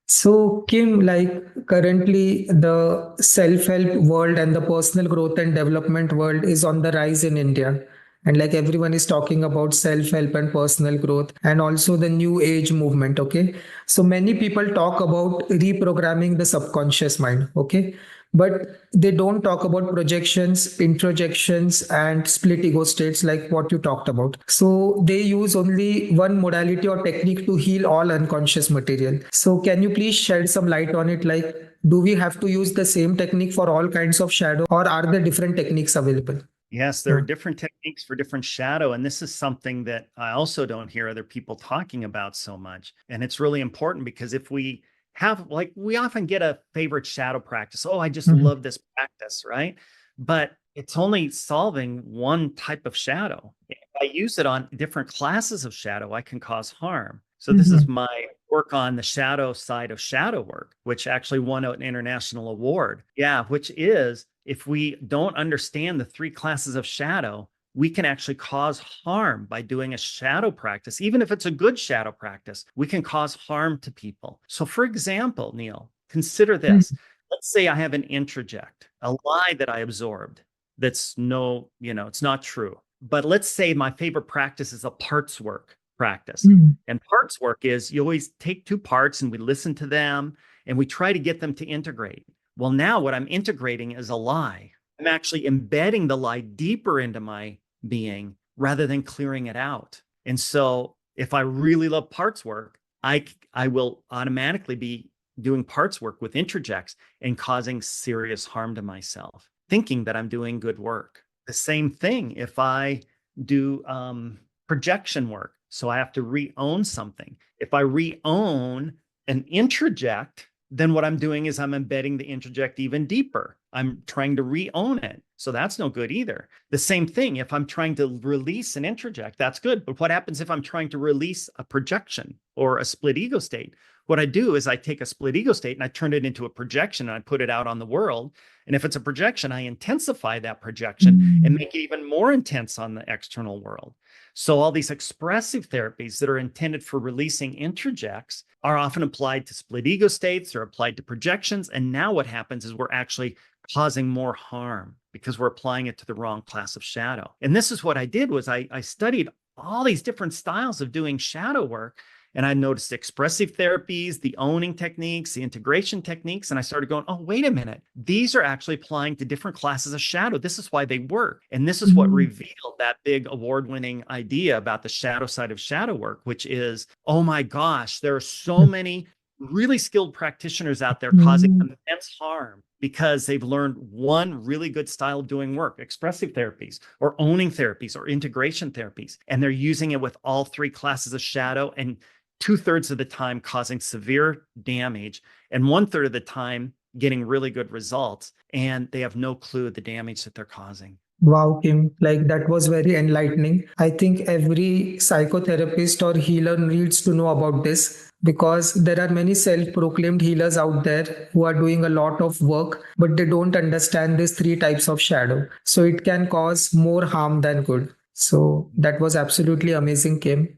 So, Kim, like currently the self-help world and the personal growth and development world is on the rise in India. And like everyone is talking about self-help and personal growth and also the new age movement. Okay. So many people talk about reprogramming the subconscious mind. Okay. But they don't talk about projections, introjections, and split ego states like what you talked about. So they use only one modality or technique to heal all unconscious material. So can you please shed some light on it? Like, do we have to use the same technique for all kinds of shadow, or are there different techniques available? Yes, there are Yeah. different techniques for different shadow. And this is something that I also don't hear other people talking about so much. And it's really important because if we have, like, we often get a favorite shadow practice. Oh, I just Mhm. love this practice, right? But it's only solving one type of shadow. If I use it on different classes of shadow, I can cause harm. So this is Mhm. my work on the shadow side of shadow work, which actually won an international award. Yeah, which is if we don't understand the three classes of shadow, we can actually cause harm by doing a shadow practice. Even if it's a good shadow practice, we can cause harm to people. So, for example, Neil, consider this. Let's say I have an introject, a lie that I absorbed that's it's not true. But let's say my favorite practice is a parts work practice. Mhm. And parts work is you always take two parts and we listen to them and we try to get them to integrate. Well, now what I'm integrating is a lie. I'm actually embedding the lie deeper into my being rather than clearing it out. And so if I really love parts work, I will automatically be doing parts work with introjects and causing serious harm to myself, thinking that I'm doing good work. The same thing if I do projection work. So I have to re-own something. If I re-own an introject, then what I'm doing is I'm embedding the introject even deeper. I'm trying to re-own it. So that's no good either. The same thing, if I'm trying to release an introject, that's good. But what happens if I'm trying to release a projection or a split ego state? What I do is I take a split ego state and I turn it into a projection and I put it out on the world. And if it's a projection, I intensify that projection and Mhm. make it even more intense on the external world. So all these expressive therapies that are intended for releasing introjects are often applied to split ego states, they're applied to projections. And now what happens is we're actually causing more harm because we're applying it to the wrong class of shadow. And this is what I did was I studied all these different styles of doing shadow work. And I noticed expressive therapies, the owning techniques, the integration techniques. And I started going, oh, wait a minute. These are actually applying to different classes of shadow. This is why they work. And this is what Mhm. revealed that big award winning idea about the shadow side of shadow work, which is, oh my gosh, there are so many really skilled practitioners out there causing Mhm. immense harm because they've learned one really good style of doing work, expressive therapies or owning therapies or integration therapies. And they're using it with all three classes of shadow and two-thirds of the time causing severe damage and one-third of the time getting really good results. And they have no clue the damage that they're causing. Wow, Kim, like that was very enlightening. I think every psychotherapist or healer needs to know about this because there are many self proclaimed healers out there who are doing a lot of work, but they don't understand these three types of shadow. So it can cause more harm than good. So that was absolutely amazing, Kim.